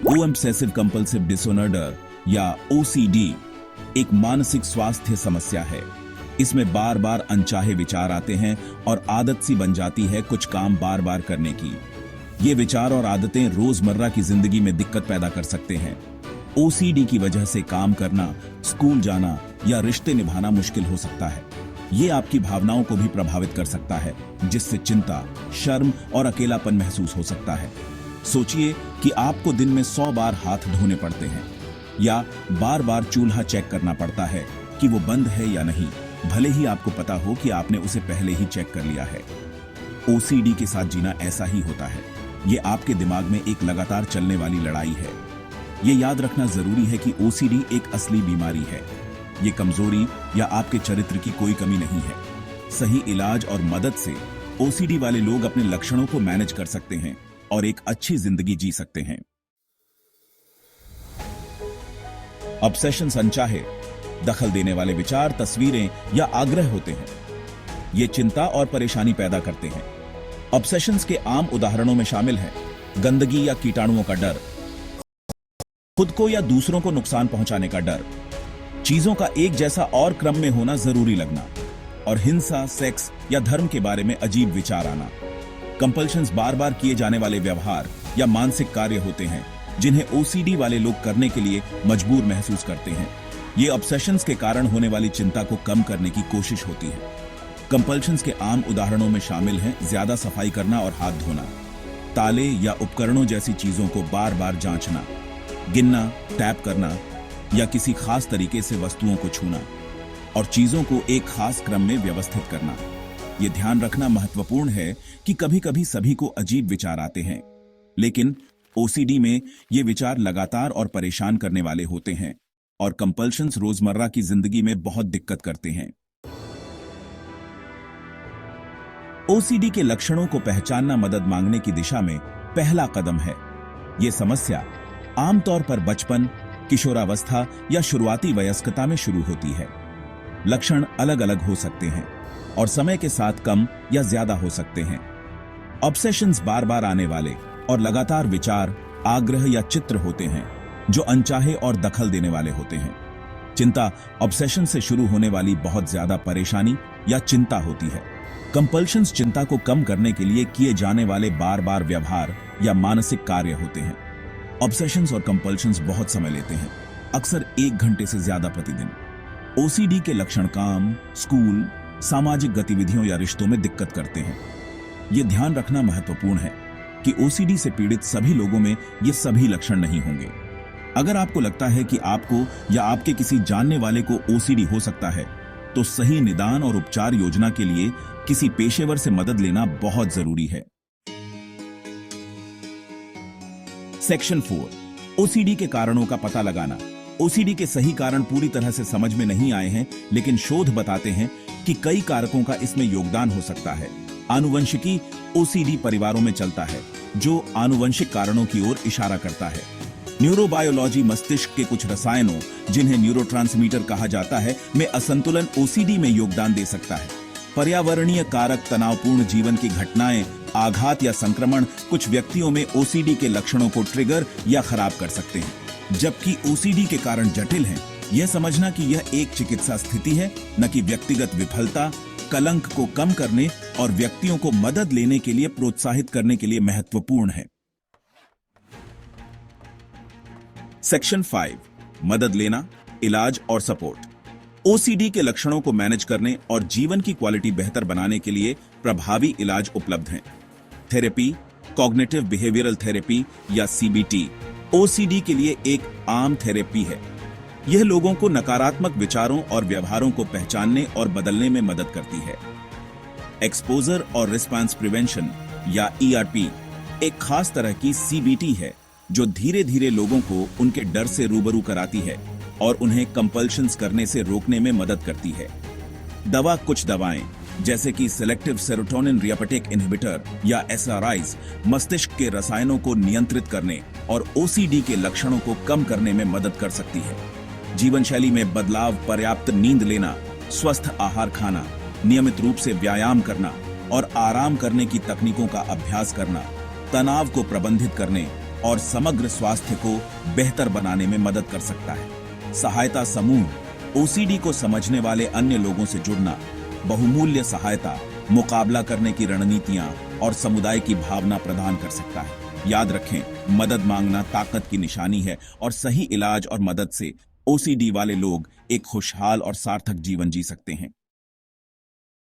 Obsessive compulsive disorder या OCD एक मानसिक स्वास्थ्य समस्या है। इसमें बार बार अनचाहे विचार आते हैं और आदत सी बन जाती है कुछ काम बार बार करने की। ये विचार और आदतें रोजमर्रा की जिंदगी में दिक्कत पैदा कर सकते हैं। ओसीडी की वजह से काम करना, स्कूल जाना या रिश्ते निभाना मुश्किल हो सकता है। ये आपकी भावनाओं को भी प्रभावित कर सकता है, जिससे चिंता, शर्म और अकेलापन महसूस हो सकता है। सोचिए कि आपको दिन में 100 बार हाथ धोने पड़ते हैं या बार बार चूल्हा चेक करना पड़ता है कि वो बंद है या नहीं, भले ही आपको पता हो कि आपने उसे पहले ही चेक कर लिया है। ओसीडी के साथ जीना ऐसा ही होता है। ये आपके दिमाग में एक लगातार चलने वाली लड़ाई है। ये याद रखना जरूरी है कि ओसीडी एक असली बीमारी है। ये कमजोरी या आपके चरित्र की कोई कमी नहीं है। सही इलाज और मदद से ओसीडी वाले लोग अपने लक्षणों को मैनेज कर सकते हैं और एक अच्छी जिंदगी जी सकते हैं। ऑब्सेशंस अनचाहे, दखल देने वाले विचार, तस्वीरें या आग्रह होते हैं। ये चिंता और परेशानी पैदा करते हैं। ऑब्सेशंस के आम उदाहरणों में शामिल हैं गंदगी या कीटाणुओं का डर, खुद को या दूसरों को नुकसान पहुंचाने का डर, चीजों का एक जैसा और क्रम में होना जरूरी लगना, और हिंसा, सेक्स या धर्म के बारे में अजीब विचार आना। कंपल्शंस बार बार किए जाने वाले व्यवहार या मानसिक कार्य होते हैं जिन्हें ओसीडी वाले लोग करने के लिए मजबूर महसूस करते हैं। ये ऑब्सेशंस के कारण होने वाली चिंता को कम करने की कोशिश होती है। कंपल्शंस के आम उदाहरणों में शामिल हैं ज्यादा सफाई करना और हाथ धोना, ताले या उपकरणों जैसी चीजों को बार बार जांचना, गिनना, टैप करना या किसी खास तरीके से वस्तुओं को छूना, और चीजों को एक खास क्रम में व्यवस्थित करना। यह ध्यान रखना महत्वपूर्ण है कि कभी कभी सभी को अजीब विचार आते हैं, लेकिन ओसीडी में ये विचार लगातार और परेशान करने वाले होते हैं और कंपल्शंस रोजमर्रा की जिंदगी में बहुत दिक्कत करते हैं। ओसीडी के लक्षणों को पहचानना मदद मांगने की दिशा में पहला कदम है। यह समस्या आमतौर पर बचपन, किशोरावस्था या शुरुआती वयस्कता में शुरू होती है। लक्षण अलग अलग हो सकते हैं और समय के साथ कम या ज्यादा हो सकते हैं। ऑब्सेशंस बार बार आने वाले और लगातार विचार, आग्रह या चित्र होते हैं जो अनचाहे और दखल देने वाले होते हैं। चिंता ऑब्सेशन से शुरू होने वाली बहुत ज्यादा परेशानी या चिंता होती है। कंपल्शंस चिंता को कम करने के लिए किए जाने वाले बार बार व्यवहार या मानसिक कार्य होते हैं। ऑब्सेशंस और कंपल्शंस बहुत समय लेते हैं, अक्सर 1 घंटे से ज्यादा प्रतिदिन। ओसीडी के लक्षण काम, स्कूल, सामाजिक गतिविधियों या रिश्तों में दिक्कत करते हैं। यह ध्यान रखना महत्वपूर्ण है कि ओसीडी से पीड़ित सभी लोगों में ये सभी लक्षण नहीं होंगे। अगर आपको लगता है कि आपको या आपके किसी जानने वाले को ओसीडी हो सकता है, तो सही निदान और उपचार योजना के लिए किसी पेशेवर से मदद लेना बहुत जरूरी है। सेक्शन 4, ओसीडी के कारणों का पता लगाना। ओसीडी के सही कारण पूरी तरह से समझ में नहीं आए हैं, लेकिन शोध बताते हैं कि कई कारकों का इसमें योगदान हो सकता है। आनुवंशिकी ओसीडी परिवारों में चलता है, जो आनुवंशिक कारणों की ओर इशारा करता है। न्यूरोबायोलॉजी मस्तिष्क के कुछ रसायनों, जिन्हें न्यूरोट्रांसमीटर कहा जाता है, में असंतुलन ओसीडी में योगदान दे सकता है। पर्यावरणीय कारक, तनावपूर्ण जीवन की घटनाएं, आघात या संक्रमण कुछ व्यक्तियों में ओसीडी के लक्षणों को ट्रिगर या खराब कर सकते हैं। जबकि ओसीडी के कारण जटिल हैं, यह समझना कि यह एक चिकित्सा स्थिति है, न कि व्यक्तिगत विफलता, कलंक को कम करने और व्यक्तियों को मदद लेने के लिए प्रोत्साहित करने के लिए महत्वपूर्ण है। सेक्शन 5, मदद लेना, इलाज और सपोर्ट। ओसीडी के लक्षणों को मैनेज करने और जीवन की क्वालिटी बेहतर बनाने के लिए प्रभावी इलाज उपलब्ध हैं। थेरेपी, कॉग्निटिव बिहेवियरल थेरेपी या सीबीटी, ओसीडी के लिए एक आम थेरेपी है। यह लोगों को नकारात्मक विचारों और व्यवहारों को पहचानने और बदलने में मदद करती है। एक्सपोजर और रिस्पांस प्रिवेंशन या ईआरपी एक खास तरह की सीबीटी है जो धीरे धीरे लोगों को उनके डर से रूबरू कराती है और उन्हें कंपल्शंस करने से रोकने में मदद करती है। दवा, कुछ दवाएं जैसे कि सिलेक्टिव सेरोटोनिन रिएपेटेक इनहिबिटर या एसआरआईज मस्तिष्क के रसायनों को नियंत्रित करने और ओसीडी के लक्षणों को कम करने में मदद कर सकती है। जीवन शैली में बदलाव, पर्याप्त नींद लेना, स्वस्थ आहार खाना, नियमित रूप से व्यायाम करना और आराम करने की तकनीकों का अभ्यास करना तनाव को प्रबंधित करने और समग्र स्वास्थ्य को बेहतर बनाने में मदद कर सकता है। सहायता समूह ओसीडी को समझने वाले अन्य लोगों से जुड़ना, बहुमूल्य सहायता, मुकाबला करने की रणनीतियां और समुदाय की भावना प्रदान कर सकता है। याद रखें, मदद मांगना ताकत की निशानी है और सही इलाज और मदद से ओसीडी वाले लोग एक खुशहाल और सार्थक जीवन जी सकते हैं।